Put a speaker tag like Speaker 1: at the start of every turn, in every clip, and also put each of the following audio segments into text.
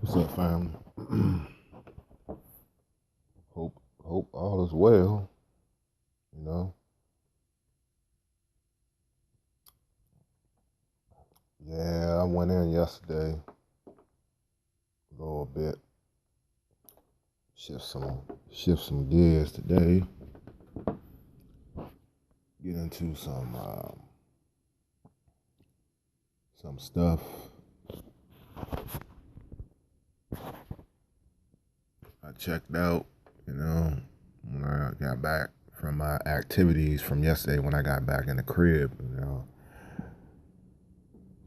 Speaker 1: What's up, family? hope all is well. You know, yeah, I went in yesterday a little bit, shift some gears today. Get into some stuff I checked out. You know, when I got back from my activities from yesterday, when I got back in the crib.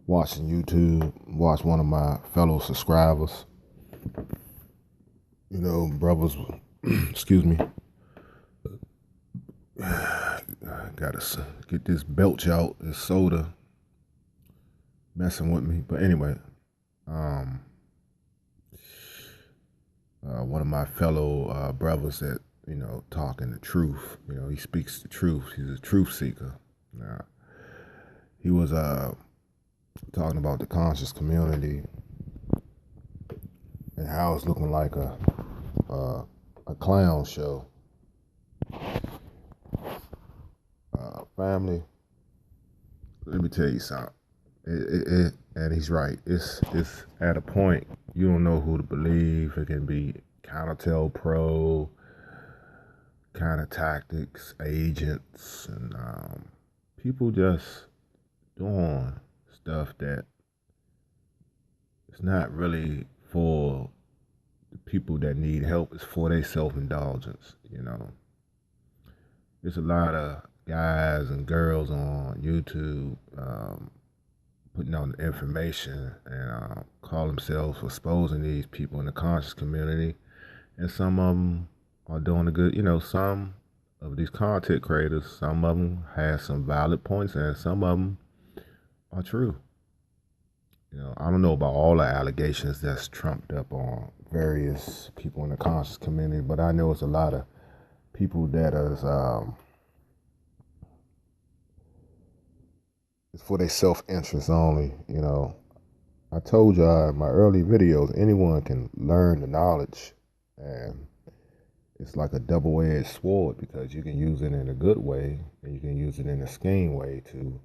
Speaker 1: Watching YouTube, watch one of my fellow subscribers. Brothers. Excuse me. Gotta get this belch out, this soda messing with me. But anyway, one of my fellow brothers that, talking the truth. He speaks the truth. He's a truth seeker. Now, he was talking about the conscious community and how it's looking like a clown show. Family, let me tell you something. And he's right. It's at a point you don't know who to believe. It can be countertell pro, kind of tactics, agents, and people just doing stuff that it's not really for the people that need help. It's for their self-indulgence. There's a lot of guys and girls on YouTube putting out information and call themselves exposing these people in the conscious community, and some of them are doing a good. Some of these content creators, some of them have some valid points, and some of them are true. I don't know about all the allegations that's trumped up on various people in the conscious community, but I know it's a lot of people that is it's for their self-interest only. I told y'all in my early videos, anyone can learn the knowledge, and it's like a double-edged sword because you can use it in a good way and you can use it in a scheme way to,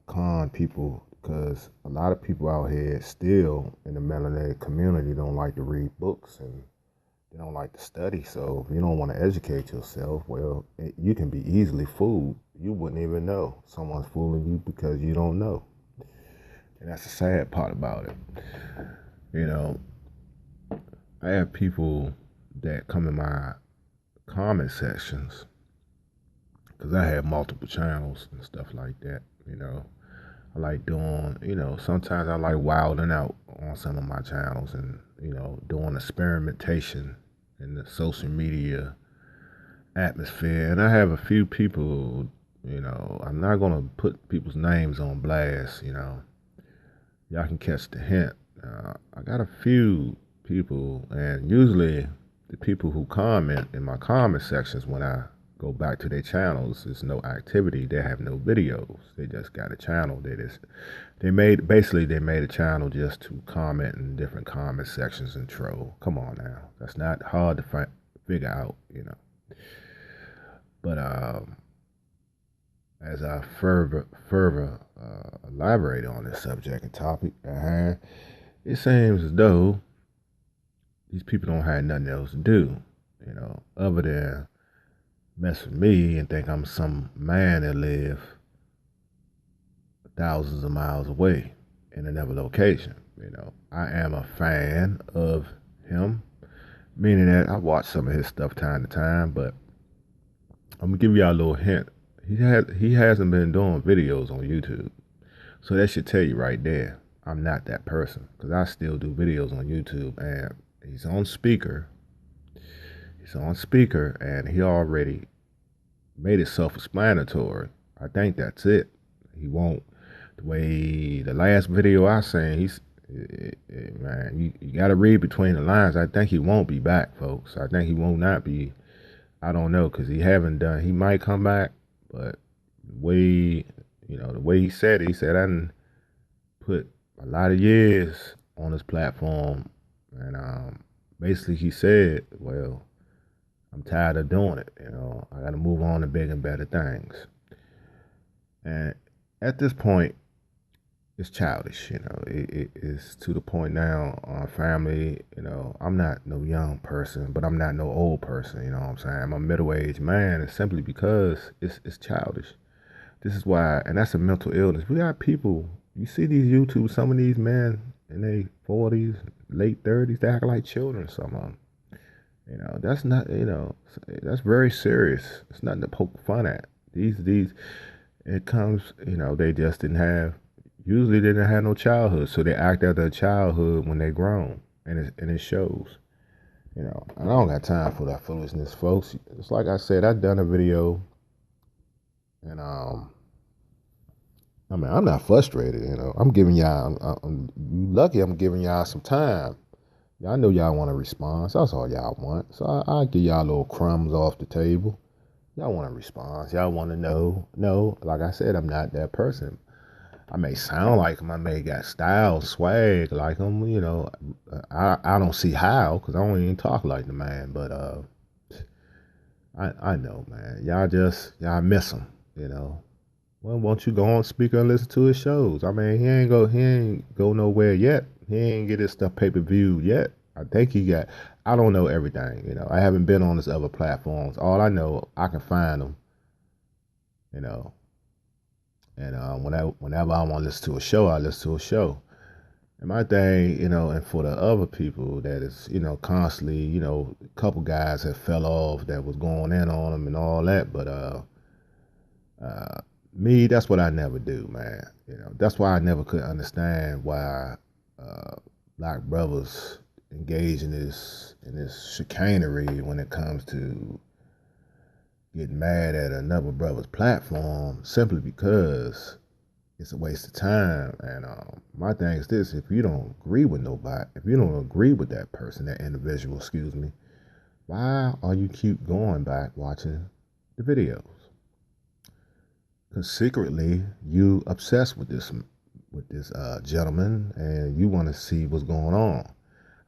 Speaker 1: con people, because a lot of people out here still in the melanated community don't like to read books and they don't like to study. So if you don't want to educate yourself, well, you can be easily fooled. You wouldn't even know someone's fooling you because you don't know. And that's the sad part about it. I have people that come in my comment sections because I have multiple channels and stuff like that. I like doing, sometimes I like wilding out on some of my channels and, doing experimentation in the social media atmosphere. And I have a few people, I'm not going to put people's names on blast, Y'all can catch the hint. I got a few people, and usually the people who comment in my comment sections when I go back to their channels, there's no activity. They have no videos. They just got a channel. They made a channel just to comment in different comment sections and troll. Come on now, that's not hard to figure out, But as I further elaborate on this subject and topic at hand, it seems as though these people don't have nothing else to do, other than mess with me and think I'm some man that live thousands of miles away in another location. I am a fan of him, meaning that I watch some of his stuff time to time, but I'm gonna give y'all a little hint. He hasn't been doing videos on YouTube, so that should tell you right there I'm not that person, because I still do videos on YouTube, and he's on speaker. And he already made it self-explanatory. I think that's it. He won't. The last video I seen, man, you got to read between the lines. I think he won't be back, folks. I think he will not be. I don't know, because he might come back, but the way he said it, he said I didn't put a lot of years on his platform, and basically he said, "Well, I'm tired of doing it. I got to move on to bigger and better things." And at this point, it's childish. It is to the point now. Family. I'm not no young person, but I'm not no old person. You know what I'm saying? I'm a middle-aged man, and simply because it's childish. This is why, and that's a mental illness. We got people. You see these YouTube, some of these men in their 40s, late 30s, they act like children. Some of them. That's not. That's very serious. It's nothing to poke fun at. These. It comes. They just didn't have. Usually they didn't have no childhood, so they act out their childhood when they grown, and it shows. I don't got time for that foolishness, folks. It's like I said, I've done a video, and I mean, I'm not frustrated. I'm giving y'all. I'm lucky. I'm giving y'all some time. Y'all know y'all want a response. That's all y'all want. So I'll give y'all little crumbs off the table. Y'all want a response. Y'all want to know. No, like I said, I'm not that person. I may sound like him. I may got style, swag like him. I don't see how, because I don't even talk like the man. But I know, man. Y'all miss him. Well, won't you go on speaker and listen to his shows? I mean, he ain't go nowhere yet. He ain't get his stuff pay-per-view yet. I think he got. I don't know everything. I haven't been on his other platforms. All I know, I can find them. And whenever I want to listen to a show, I listen to a show. And my thing, and for the other people that is, constantly, a couple guys that fell off that was going in on them and all that. But me, that's what I never do, man. That's why I never could understand why black brothers engage in this chicanery when it comes to getting mad at another brother's platform simply because it's a waste of time. And my thing is this: if you don't agree with nobody, if you don't agree with that person, that individual, excuse me, why are you keep going back watching the videos? Because secretly you obsessed with this gentleman, and you want to see what's going on.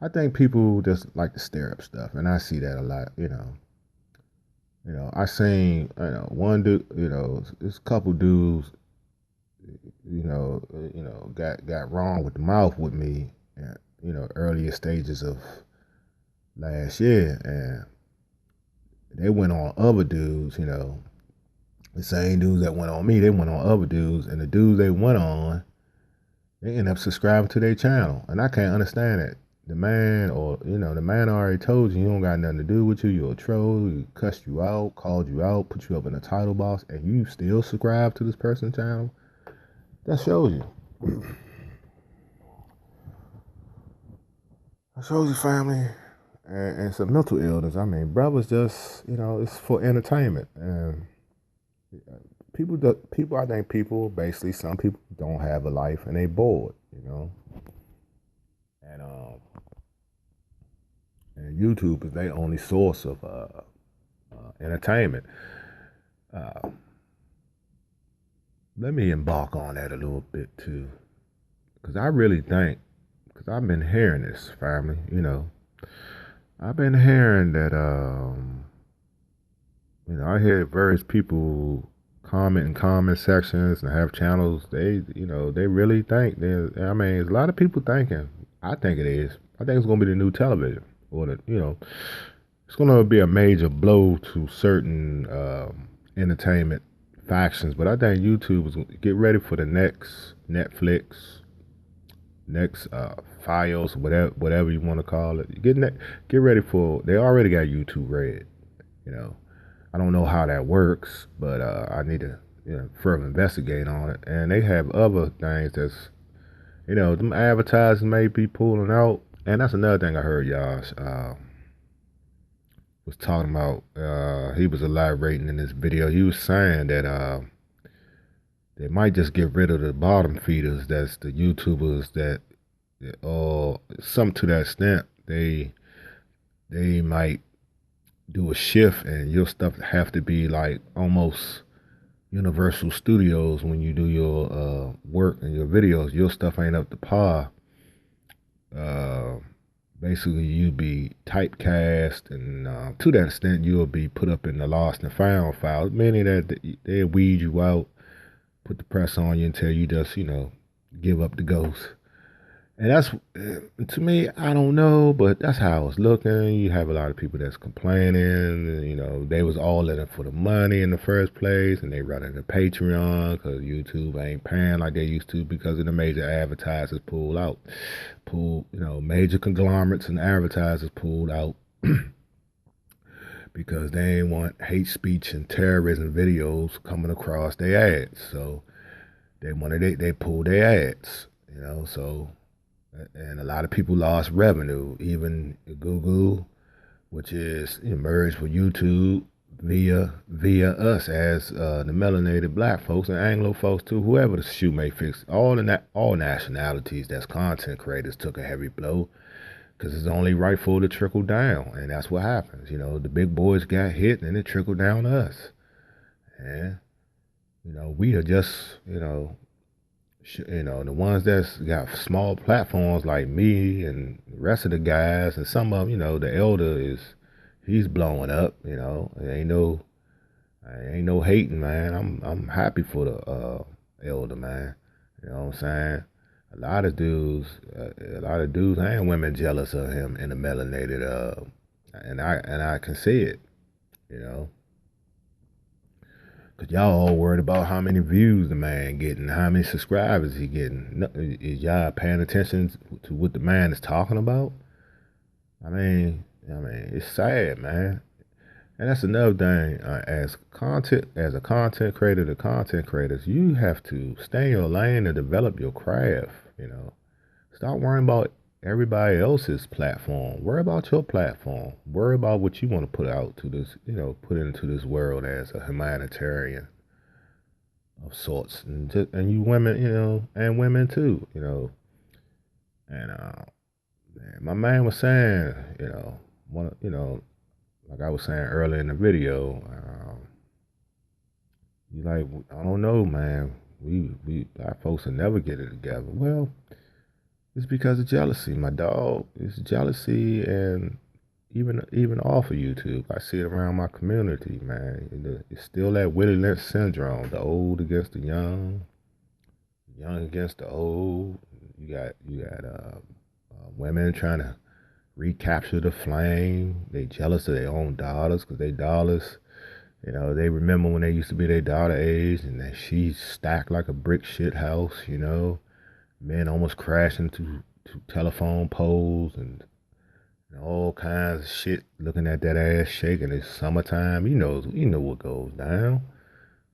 Speaker 1: I think people just like to stir up stuff, and I see that a lot. I seen one dude. This couple dudes. Got wrong with the mouth with me. Earlier stages of last year, and they went on other dudes. The same dudes that went on me, they went on other dudes, and the dudes they went on, they end up subscribing to their channel, and I can't understand it. The man already told you don't got nothing to do with you. You're a troll. He cussed you out, called you out, put you up in a title box, and you still subscribe to this person's channel. That shows you. That shows you, family, and it's a mental illness. I mean, brothers just it's for entertainment, and I think people basically, some people don't have a life and they bored, and YouTube is their only source of entertainment. Let me embark on that a little bit too, because I really think, because I've been hearing this, family, I've been hearing that I hear various people comment in comment sections and have channels. They really think there's a lot of people thinking. I think it is. I think it's gonna be the new television, or it's gonna be a major blow to certain entertainment factions. But I think YouTube is gonna get ready for the next Netflix, next Files, whatever you want to call it. Get ready for. They already got YouTube Red. I don't know how that works, but I need to further investigate on it. And they have other things that's them advertisers may be pulling out. And that's another thing I heard y'all was talking about. He was elaborating in this video. He was saying that they might just get rid of the bottom feeders. That's the YouTubers that, some to that extent, they might do a shift, and your stuff have to be like almost Universal Studios when you do your work and your videos. Your stuff ain't up to par uh, basically you'll be typecast, and to that extent you'll be put up in the lost and found files, meaning that they'll weed you out, put the press on you until you just, give up the ghost. And that's, to me, I don't know, but that's how I was looking. You have a lot of people that's complaining, they was all in it for the money in the first place, and they running the Patreon because YouTube ain't paying like they used to because of the major advertisers pulled out. Major conglomerates and advertisers pulled out because they ain't want hate speech and terrorism videos coming across their ads. So they pulled their ads, so. And a lot of people lost revenue. Even Google, which is merged with YouTube via us as the melanated black folks and Anglo folks too, whoever the shoe may fix. All nationalities that's content creators took a heavy blow because it's only rightful to trickle down, and that's what happens. The big boys got hit, and it trickled down to us. And we are just the ones that's got small platforms like me and the rest of the guys, and some of them, the elder he's blowing up. It ain't no hating, man. I'm happy for the elder, man. You know what I'm saying? A lot of dudes and women jealous of him in the melanated, and I can see it, you know. Cause y'all all worried about how many views the man getting, how many subscribers he getting. Is y'all paying attention to what the man is talking about? It's sad, man. And that's another thing. As a content creator to content creators, you have to stay in your lane and develop your craft. Stop worrying about everybody else's platform. Worry about your platform. Worry about what you want to put out to this, put into this world as a humanitarian of sorts, and you women, and women too, And my man was saying, like I was saying earlier in the video, you like, I don't know, man. We black folks will never get it together. Well, it's because of jealousy, my dog. It's jealousy, and even off of YouTube, I see it around my community, man. It's still that Willie Lynch syndrome: the old against the young, young against the old. You got women trying to recapture the flame. They jealous of their own daughters because they daughters, they remember when they used to be their daughter age, and that she's stacked like a brick shit house. Men almost crashing to telephone poles and all kinds of shit, looking at that ass shaking. It's summertime. You know what goes down.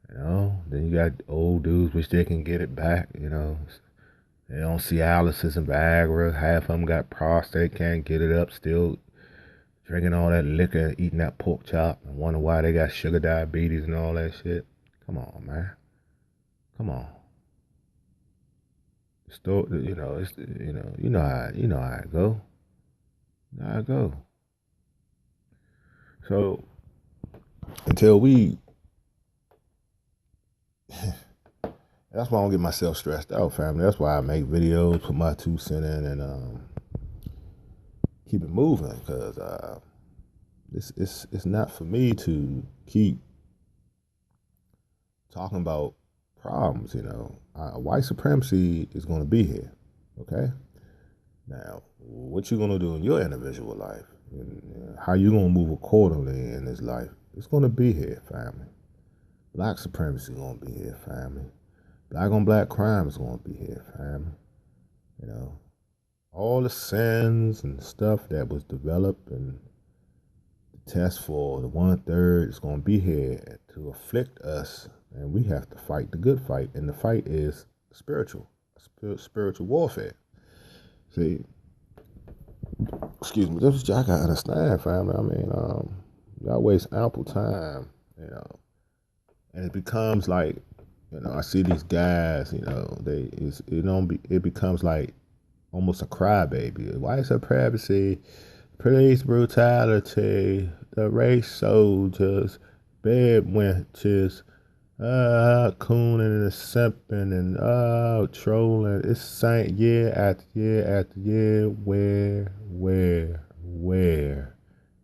Speaker 1: Then you got old dudes wish they can get it back. They don't see Cialis and Viagra. Half of them got prostate, can't get it up. Still drinking all that liquor, eating that pork chop, and wonder why they got sugar diabetes and all that shit. Come on, man. Come on. Still, it's how it go. How it go. So until we, that's why I don't get myself stressed out, family. That's why I make videos, put my 2 cents in, and keep it moving. Cause it's not for me to keep talking about problems. White supremacy is going to be here. Okay. Now, what you gonna do in your individual life, and how you gonna move accordingly in this life, it's gonna be here, family. Black supremacy is gonna be here, family. Black on black crime is gonna be here, family. All the sins and stuff that was developed and the test for the 1/3 is gonna be here to afflict us, and we have to fight the good fight, and the fight is spiritual warfare. See, excuse me, this is what y'all gotta understand, family. Y'all waste ample time, and it becomes like, I see these guys, it becomes like almost a crybaby. White supremacy, police brutality, the race soldiers, bed wenches, cooning and simping and trolling. It's same year after year after year. Where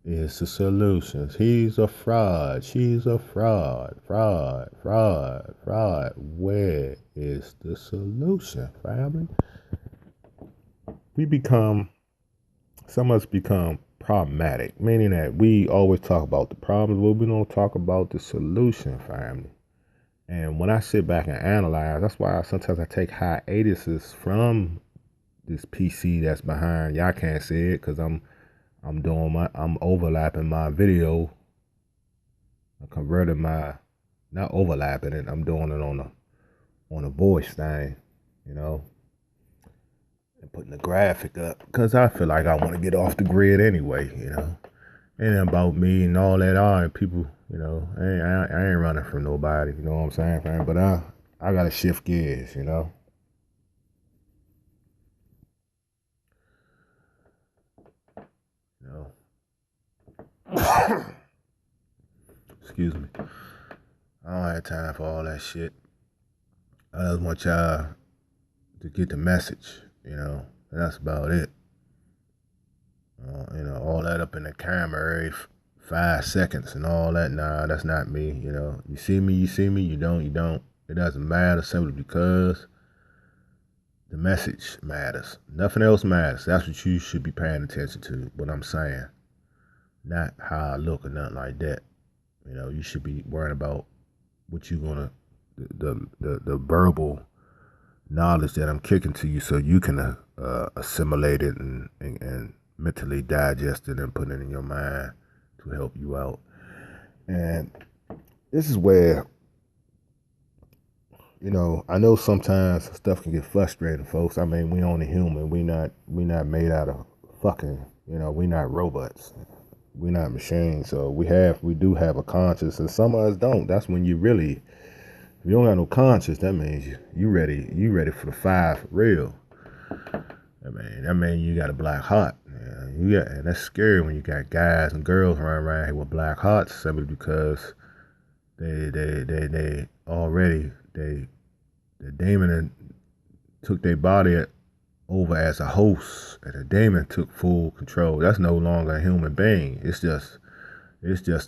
Speaker 1: is the solutions? He's a fraud. She's a fraud. Fraud. Where is the solution, family? We become, some of us become problematic, meaning that we always talk about the problems, but we don't talk about the solution, family. And when I sit back and analyze, that's why sometimes I take hiatuses from this PC that's behind. Y'all can't see it because I'm overlapping my video. I converted my, not overlapping it. I'm doing it on a voice thing, you know, and putting the graphic up because I feel like I want to get off the grid anyway, you know. Ain't about me and all that. All right, people, you know, I ain't running from nobody. You know what I'm saying, fam? But I gotta shift gears, you know. You know. Excuse me. I don't have time for all that shit. I just want y'all to get the message, you know. And that's about it. You know, all that up in the camera every 5 seconds and all that. Nah, that's not me. You know, you see me, you see me. You don't, you don't. It doesn't matter simply because the message matters. Nothing else matters. That's what you should be paying attention to. What I'm saying, not how I look or nothing like that. You know, you should be worrying about what you're gonna, the verbal knowledge that I'm kicking to you, so you can assimilate it and mentally digest it and put it in your mind to help you out. And this is where, you know, I know sometimes stuff can get frustrating, folks. I mean, we only human. We not made out of fucking, you know, we not robots. We not machines. So we do have a conscience, and some of us don't. That's when you really, if you don't have no conscience, that means you ready for the fire for real. That means you got a black heart. And that's scary when you got guys and girls running around here with black hearts simply because they already the demon took their body over as a host, and the demon took full control. That's no longer a human being. It's just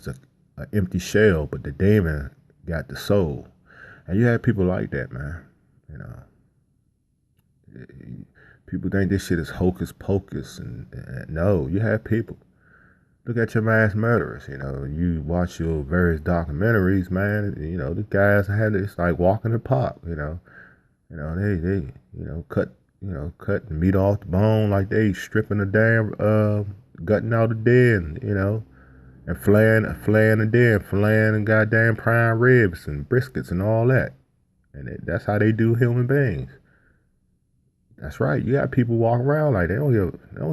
Speaker 1: a empty shell, but the demon got the soul. And you have people like that, man. You know, people think this shit is hocus pocus, and no, you have people. Look at your mass murderers. You know, you watch your various documentaries, man. You know, the guys had it's like walking the park. They cut the meat off the bone like they stripping the damn gutting out the dead, you know, and flaying the dead, flaying and goddamn prime ribs and briskets and all that. And that's how they do human beings. That's right. You got people walking around like they don't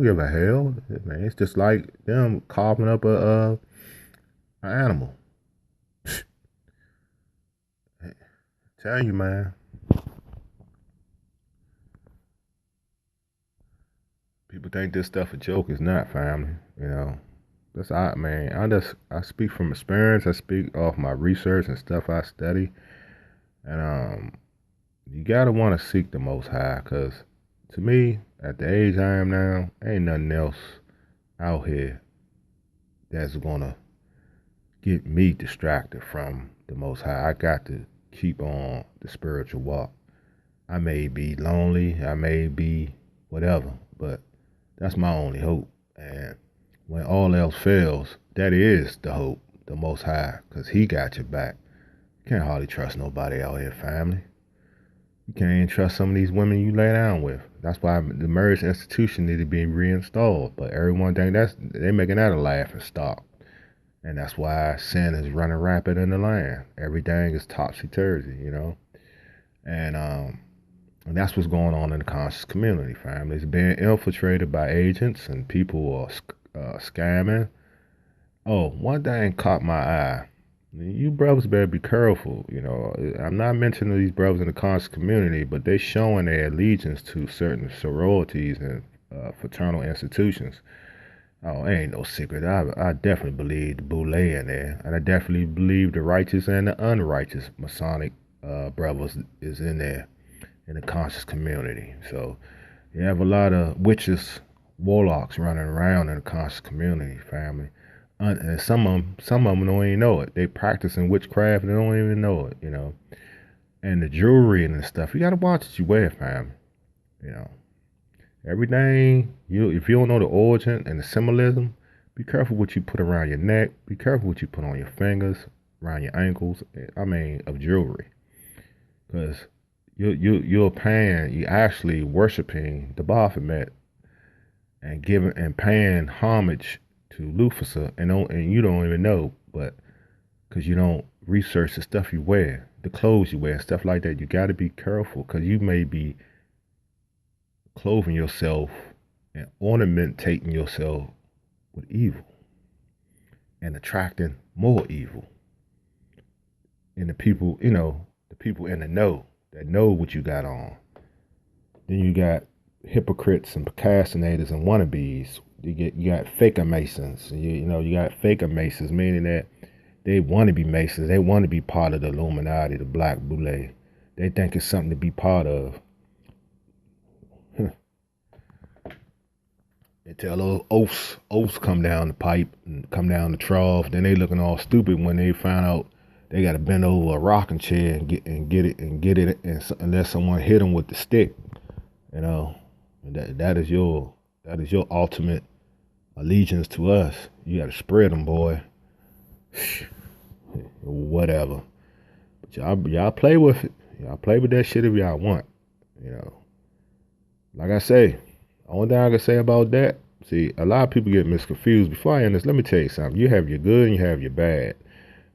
Speaker 1: give a hell. Man, it's just like them carving up an animal. Tell you, man. People think this stuff a joke. It's not, family. You know, that's man. I speak from experience. I speak off my research and stuff I study, and you gotta want to seek the Most High, cause to me, at the age I am now, ain't nothing else out here that's gonna get me distracted from the Most High. I got to keep on the spiritual walk. I may be lonely, I may be whatever, but that's my only hope. And when all else fails, that is the hope, the Most High, because He got your back. You can't hardly trust nobody out here, family. You can't even trust some of these women you lay down with. That's why the marriage institution need to be reinstalled. But everyone think they're making that a laughing stock. And that's why sin is running rapid in the land. Everything is topsy-turvy, you know. And that's what's going on in the conscious community, family. It's being infiltrated by agents, and people are scamming. Oh, one thing caught my eye. You brothers better be careful. You know, I'm not mentioning these brothers in the conscious community, but they showing their allegiance to certain sororities and fraternal institutions. Oh, it ain't no secret. I definitely believe the Boule in there, and I definitely believe the righteous and the unrighteous Masonic brothers is in there in the conscious community. So you have a lot of witches, warlocks running around in the conscious community, family. And some of them don't even know it. They practicing witchcraft and they don't even know it, you know. And the jewelry and the stuff, you gotta watch what you wear, family. You know, everything if you don't know the origin and the symbolism, be careful what you put around your neck. Be careful what you put on your fingers, around your ankles. I mean, of jewelry, because you're paying, you actually worshiping the Baphomet and giving and paying homage to Lucifer, and you don't even know, but because you don't research the stuff you wear, the clothes you wear, stuff like that. You got to be careful because you may be clothing yourself and ornamentating yourself with evil and attracting more evil. And the people, the people in the know that know what you got on. Then you got hypocrites and procrastinators and wannabes. You got faker masons. You got faker masons, meaning that they want to be masons. They want to be part of the Illuminati, the Black Boule. They think it's something to be part of. Until those oaths come down the pipe and come down the trough, then they looking all stupid when they find out they got to bend over a rocking chair and get it, and unless someone hit them with the stick, you know, that is your ultimate allegiance to us. You got to spread them, boy. Whatever, but y'all play with it. Y'all play with that shit if y'all want, you know. Like I say, only thing I can say about that, see, a lot of people get misconfused. Before I end this, let me tell you something. You have your good and you have your bad.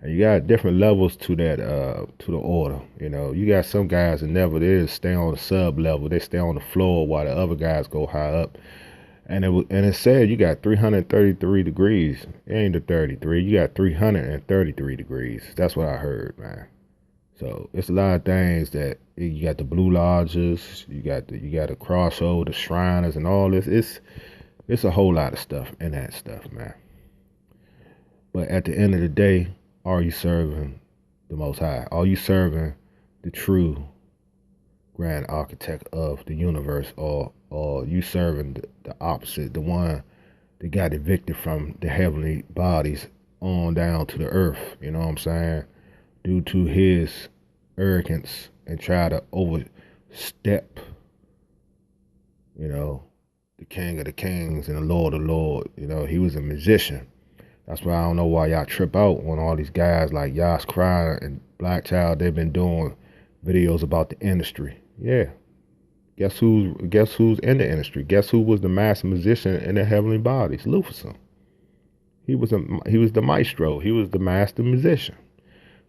Speaker 1: And you got different levels to that, to the order. You know, you got some guys that never did stay on the sub level. They stay on the floor while the other guys go high up. And it said you got 333 degrees. It ain't the 33. You got 333 degrees. That's what I heard, man. So it's a lot of things that you got the Blue Lodges, you got the crossover, the Shriners, and all this. It's a whole lot of stuff in that stuff, man. But at the end of the day, are you serving the Most High? Are you serving the true Grand Architect of the universe, or you serving the opposite, the one that got evicted from the heavenly bodies on down to the earth? You know what I'm saying? Due to his arrogance and try to overstep, the King of the Kings and the Lord of Lords. He was a magician. That's why I don't know why y'all trip out when all these guys like Yas Cry and Black Child, they've been doing videos about the industry. Yeah. Guess who's in the industry? Guess who was the master musician in the heavenly bodies? Lucifer. He was the maestro. He was the master musician.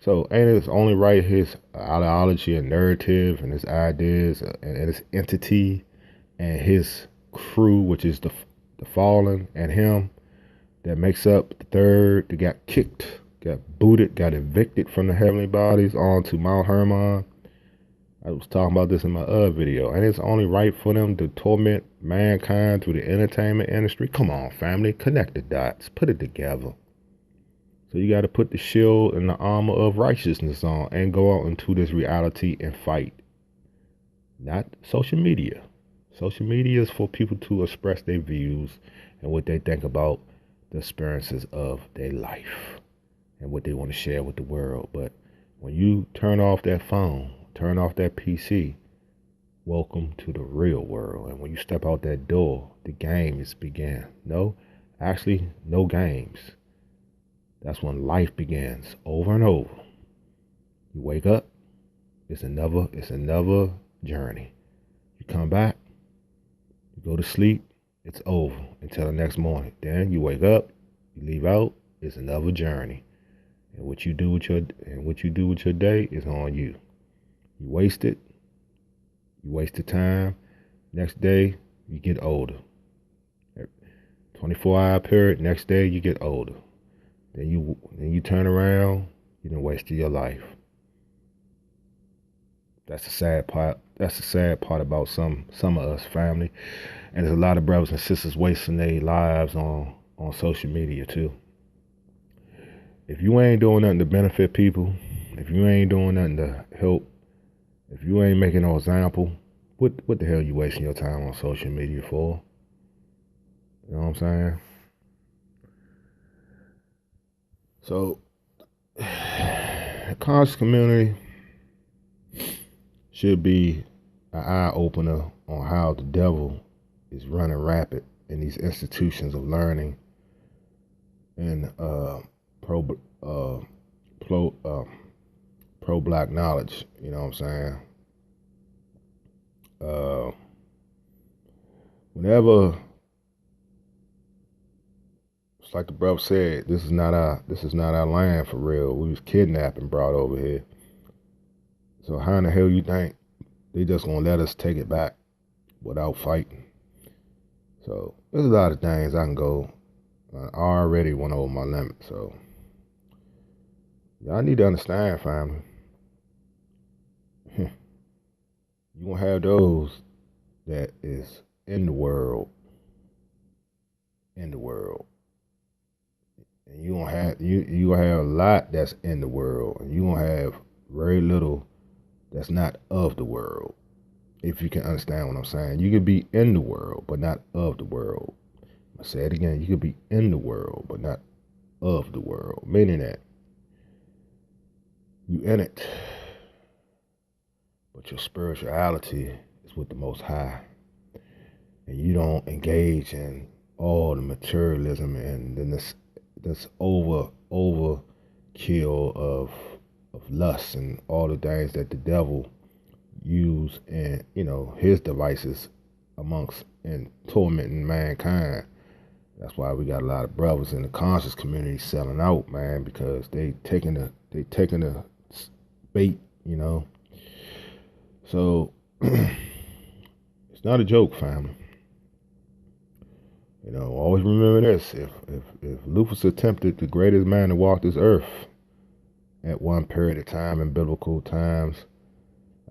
Speaker 1: So ain't it's only right his ideology and narrative and his ideas and his entity and his crew, which is the fallen, and him that makes up the third that got kicked, got booted, got evicted from the heavenly bodies onto Mount Hermon. I was talking about this in my other video. And it's only right for them to torment mankind through the entertainment industry. Come on, family, connect the dots, put it together. So you got to put the shield and the armor of righteousness on and go out into this reality and fight. Not social media. Social media is for people to express their views and what they think about the experiences of their life and what they want to share with the world. But when you turn off that phone, turn off that PC, welcome to the real world. And when you step out that door, the games begin. No games. That's when life begins over and over. You wake up, it's another journey. You come back, you go to sleep, it's over until the next morning. Then you wake up, you leave out, it's another journey. And what you do with your day is on you. You waste it, you waste the time. Next day, you get older. 24-hour period, next day you get older. Then you turn around, you done wasted your life. That's the sad part. That's the sad part about some of us, family. And there's a lot of brothers and sisters wasting their lives on on social media too. If you ain't doing nothing to benefit people, if you ain't doing nothing to help, if you ain't making no example, what the hell you wasting your time on social media for? You know what I'm saying? So, the conscious community should be an eye opener on how the devil is running rapid in these institutions of learning and pro black knowledge. You know what I'm saying? Whenever, it's like the brother said, this is not our land for real. We was kidnapped and brought over here. So how in the hell you think they just gonna let us take it back without fighting? So there's a lot of things I can go. I already went over my limit. So y'all need to understand, family. You gonna have those that is in the world, and you gonna have a lot that's in the world, and you gonna have very little that's not of the world. If you can understand what I'm saying, you could be in the world but not of the world. I say it again: you could be in the world but not of the world, meaning that you in it, but your spirituality is with the Most High, and you don't engage in all the materialism and then this overkill of lust and all the things that the devil use and his devices amongst and tormenting mankind. That's why we got a lot of brothers in the conscious community selling out, man, because they taking the bait, So it's not a joke, family. Always remember this: if Lucifer attempted the greatest man to walk this earth at one period of time in biblical times,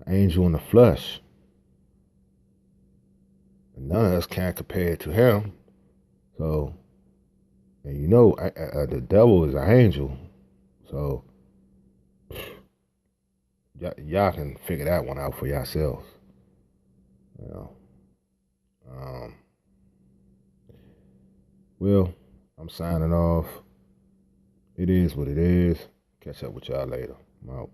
Speaker 1: an angel in the flesh, and none of us can compare it to him. So, and the devil is an angel, so y'all can figure that one out for yourselves. Well, I'm signing off. It is what it is. Catch up with y'all later. I'm out.